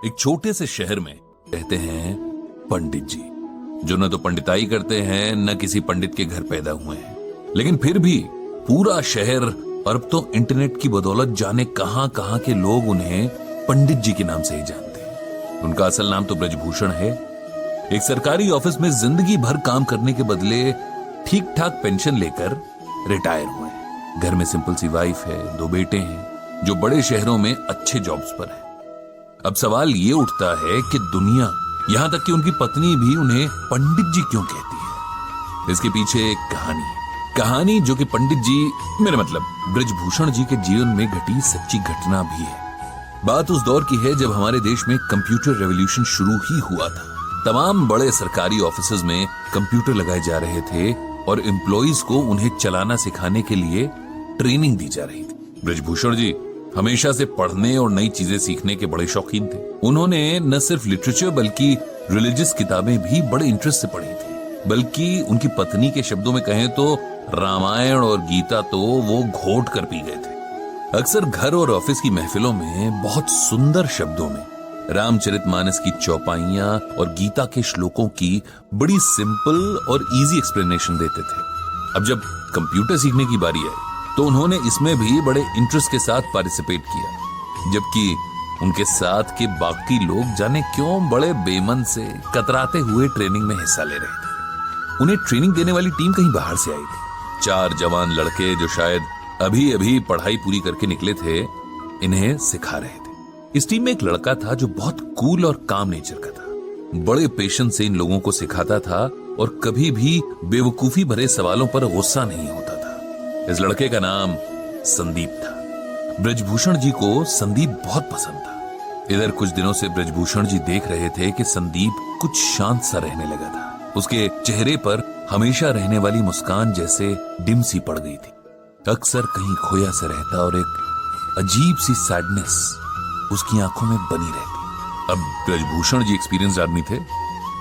एक छोटे से शहर में रहते हैं पंडित जी, जो न तो पंडिताई करते हैं न किसी पंडित के घर पैदा हुए हैं, लेकिन फिर भी पूरा शहर और अब तो इंटरनेट की बदौलत जाने कहां कहां के लोग उन्हें पंडित जी के नाम से ही जानते हैं। उनका असल नाम तो ब्रजभूषण है। एक सरकारी ऑफिस में जिंदगी भर काम करने के बदले ठीक ठाक पेंशन लेकर रिटायर हुए हैं। घर में सिंपल सी वाइफ है, 2 बेटे हैं जो बड़े शहरों में अच्छे जॉब्स पर है। अब सवाल ये उठता है कि दुनिया, यहां तक कि उनकी पत्नी भी उन्हें पंडित जी क्यों कहती है। इसके पीछे एक कहानी जो कि पंडित जी, मेरा मतलब ब्रजभूषण जी के जीवन में घटी सच्ची घटना भी है। बात उस दौर की है जब हमारे देश में कंप्यूटर रेवोल्यूशन शुरू ही हुआ था। तमाम बड़े सरकारी ऑफिसेज में कंप्यूटर लगाए जा रहे थे और एम्प्लॉइज को उन्हें चलाना सिखाने के लिए ट्रेनिंग दी जा रही थी। ब्रजभूषण जी हमेशा से पढ़ने और नई चीजें सीखने के बड़े शौकीन थे। उन्होंने न सिर्फ लिटरेचर बल्कि रिलीजियस किताबें भी बड़े इंटरेस्ट से पढ़ी थी। बल्कि उनकी पत्नी के शब्दों में कहें तो रामायण और गीता तो वो घोट कर पी गए थे। अक्सर घर और ऑफिस की महफिलों में बहुत सुंदर शब्दों में रामचरितमानस की चौपाइयां और गीता के श्लोकों की बड़ी सिंपल और इजी एक्सप्लेनेशन देते थे। अब जब कंप्यूटर सीखने की बारी आई तो उन्होंने इसमें भी बड़े इंटरेस्ट के साथ पार्टिसिपेट किया, जबकि उनके साथ के बाकी लोग जाने क्यों बड़े बेमन से कतराते हुए ट्रेनिंग में हिस्सा ले रहे थे। उन्हें ट्रेनिंग देने वाली टीम कहीं बाहर से आई थी। 4 जवान लड़के जो शायद अभी अभी पढ़ाई पूरी करके निकले थे, इन्हें सिखा रहे थे। इस टीम में एक लड़का था जो बहुत कूल और काम नेचर का था। बड़े पेशेंस से इन लोगों को सिखाता था और कभी भी बेवकूफी भरे सवालों पर गुस्सा नहीं होता था। इस लड़के का नाम संदीप था। ब्रजभूषण जी को संदीप बहुत पसंद था। इधर कुछ दिनों से ब्रजभूषण जी देख रहे थे कि संदीप कुछ शांत सा रहने लगा था। उसके चेहरे पर हमेशा रहने वाली मुस्कान जैसे डिम सी पड़ गई थी। अक्सर कहीं खोया सा रहता और एक अजीब सी सैडनेस उसकी आंखों में बनी रहती। अब ब्रजभूषण जी एक्सपीरियंस्ड आदमी थे,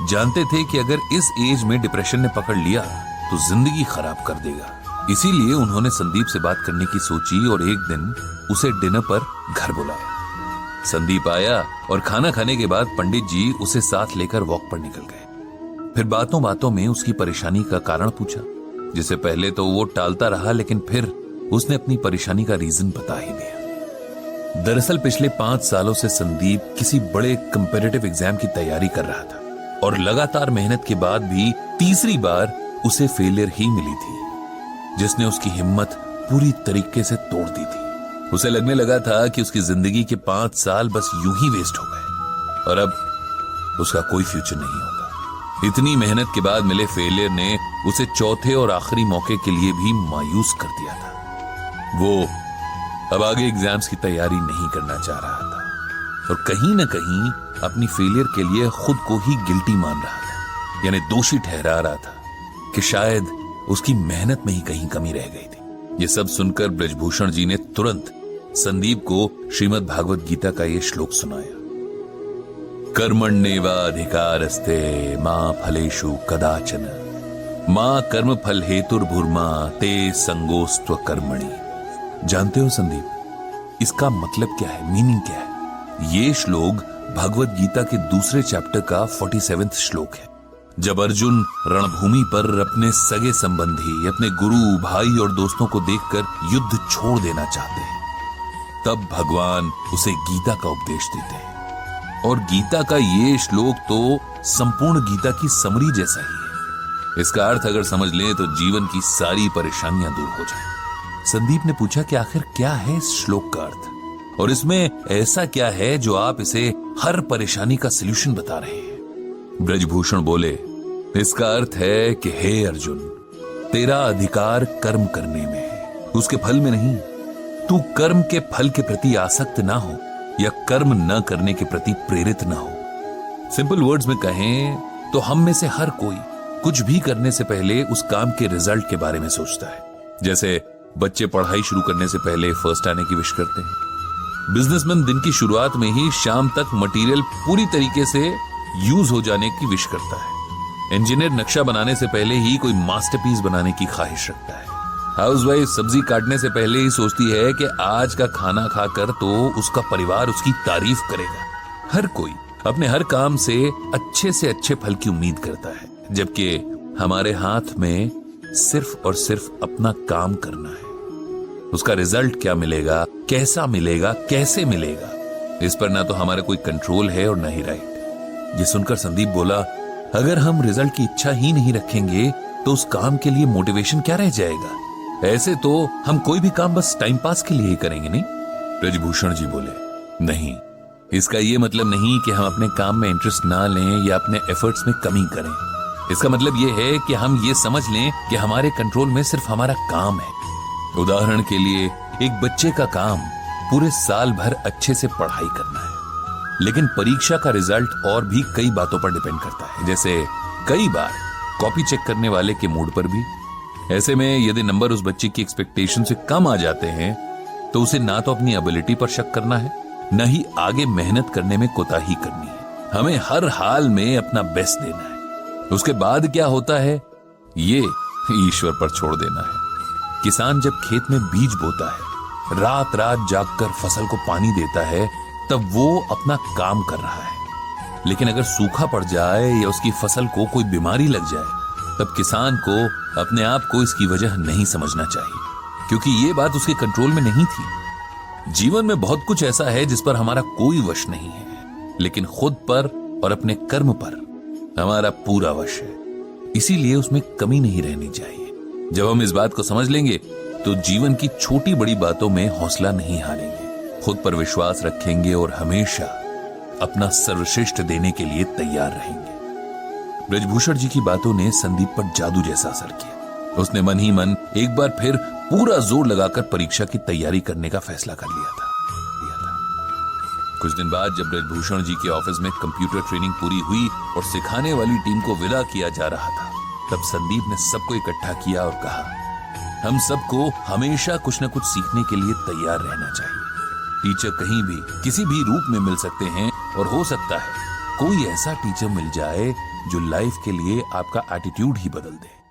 जानते थे कि अगर इस एज में डिप्रेशन ने पकड़ लिया तो जिंदगी खराब कर देगा। इसीलिए उन्होंने संदीप से बात करने की सोची और एक दिन उसे डिनर पर घर बुलाया। संदीप आया और खाना खाने के बाद पंडित जी उसे साथ लेकर वॉक पर निकल गए। फिर बातों बातों में उसकी परेशानी का कारण पूछा, जिसे पहले तो वो टालता रहा, लेकिन फिर उसने अपनी परेशानी का रीजन बता ही दिया। दरअसल पिछले 5 सालों से संदीप किसी बड़े कंपेटिटिव एग्जाम की तैयारी कर रहा था और लगातार मेहनत के बाद भी तीसरी बार उसे फेलियर ही मिली थी, जिसने उसकी हिम्मत पूरी तरीके से तोड़ दी थी। उसे लगने लगा था कि उसकी जिंदगी के 5 साल बस यूं ही वेस्ट हो गए और अब उसका कोई फ्यूचर नहीं होगा। इतनी मेहनत के बाद मिले फेलियर ने उसे चौथे और आखिरी मौके के लिए भी मायूस कर दिया था। वो अब आगे एग्जाम्स की तैयारी नहीं करना चाह रहा था और कहीं ना कहीं अपनी फेलियर के लिए खुद को ही गिल्टी मान रहा था, यानी दोषी ठहरा रहा था कि शायद उसकी मेहनत में ही कहीं कमी रह गई थी। ये सब सुनकर ब्रजभूषण जी ने तुरंत संदीप को श्रीमद् भागवत गीता का ये श्लोक सुनाया। कर्मण्येवाधिकारस्ते मां फलेषु कदाचन मां कर्म फल हेतुर्भुर्मा ते संगोस्त्व कर्मणि। जानते हो संदीप, इसका मतलब क्या है, मीनिंग क्या है? ये श्लोक भागवत गीता के दूसरे चैप्टर का 47वां श्लोक है। जब अर्जुन रणभूमि पर अपने सगे संबंधी, अपने गुरु, भाई और दोस्तों को देखकर युद्ध छोड़ देना चाहते हैं, तब भगवान उसे गीता का उपदेश देते हैं। और गीता का ये श्लोक तो संपूर्ण गीता की समरी जैसा ही है। इसका अर्थ अगर समझ लें तो जीवन की सारी परेशानियां दूर हो जाएं। संदीप ने पूछा कि आखिर क्या है इस श्लोक का अर्थ और इसमें ऐसा क्या है जो आप इसे हर परेशानी का सलूशन बता रहे हैं। ब्रजभूषण बोले, इसका अर्थ है कि हे अर्जुन, तेरा अधिकार कर्म करने में है, उसके फल में नहीं। तू कर्म के फल के प्रति आसक्त ना हो या कर्म न करने के प्रति प्रेरित ना हो। सिंपल वर्ड्स में कहें तो हम में से हर कोई कुछ भी करने से पहले उस काम के रिजल्ट के बारे में सोचता है। जैसे बच्चे पढ़ाई शुरू करने से पहले फर्स्ट आने की विश करते हैं। बिजनेसमैन दिन की शुरुआत में ही शाम तक मटेरियल पूरी तरीके से यूज हो जाने की विश करता है। इंजीनियर नक्शा बनाने से पहले ही कोई मास्टरपीस बनाने की ख्वाहिश रखता है। हाउसवाइफ सब्जी काटने से पहले ही सोचती है कि आज का खाना खाकर तो उसका परिवार उसकी तारीफ करेगा। हर कोई अपने हर काम से अच्छे फल की उम्मीद करता है, जबकि हमारे हाथ में सिर्फ और सिर्फ अपना काम करना है। उसका रिजल्ट क्या मिलेगा, कैसा मिलेगा, कैसे मिलेगा, इस पर ना तो हमारा कोई कंट्रोल है और ना ही राइट। ये सुनकर संदीप बोला, अगर हम रिजल्ट की इच्छा ही नहीं रखेंगे तो उस काम के लिए मोटिवेशन क्या रह जाएगा। ऐसे तो हम कोई भी काम बस टाइम पास के लिए ही करेंगे, नहीं? ब्रजभूषण जी बोले, नहीं, इसका ये मतलब नहीं कि हम अपने काम में इंटरेस्ट ना लें या अपने एफर्ट्स में कमी करें। इसका मतलब ये है कि हम ये समझ लें कि हमारे कंट्रोल में सिर्फ हमारा काम है। उदाहरण के लिए, एक बच्चे का काम पूरे साल भर अच्छे से पढ़ाई करना है, लेकिन परीक्षा का रिजल्ट और भी कई बातों पर डिपेंड करता है, जैसे कई बार कॉपी चेक करने वाले के मूड पर भी। ऐसे में यदि नंबर उस बच्चे की एक्सपेक्टेशन से कम आ जाते हैं तो उसे ना तो अपनी एबिलिटी पर शक करना है, न ही आगे मेहनत करने में कोताही करनी है। हमें हर हाल में अपना बेस्ट देना है। उसके बाद क्या होता है ये ईश्वर पर छोड़ देना है। किसान जब खेत में बीज बोता है, रात रात जागकर फसल को पानी देता है, तब वो अपना काम कर रहा है। लेकिन अगर सूखा पड़ जाए या उसकी फसल को कोई बीमारी लग जाए, तब किसान को अपने आप को इसकी वजह नहीं समझना चाहिए, क्योंकि ये बात उसके कंट्रोल में नहीं थी। जीवन में बहुत कुछ ऐसा है जिस पर हमारा कोई वश नहीं है, लेकिन खुद पर और अपने कर्म पर हमारा पूरा वश है। इसीलिए उसमें कमी नहीं रहनी चाहिए। जब हम इस बात को समझ लेंगे तो जीवन की छोटी बड़ी बातों में हौसला नहीं हारेंगे, खुद पर विश्वास रखेंगे और हमेशा अपना सर्वश्रेष्ठ देने के लिए तैयार रहेंगे। ब्रजभूषण जी की बातों ने संदीप पर जादू जैसा असर किया। उसने मन ही मन एक बार फिर पूरा जोर लगाकर परीक्षा की तैयारी करने का फैसला कर लिया था। कुछ दिन बाद जब ब्रजभूषण जी के ऑफिस में कंप्यूटर ट्रेनिंग पूरी हुई और सिखाने वाली टीम को विदा किया जा रहा था, तब संदीप ने सबको इकट्ठा किया और कहा, हम सबको हमेशा कुछ न कुछ सीखने के लिए तैयार रहना चाहिए। टीचर कहीं भी किसी भी रूप में मिल सकते हैं और हो सकता है कोई ऐसा टीचर मिल जाए जो लाइफ के लिए आपका एटीट्यूड ही बदल दे।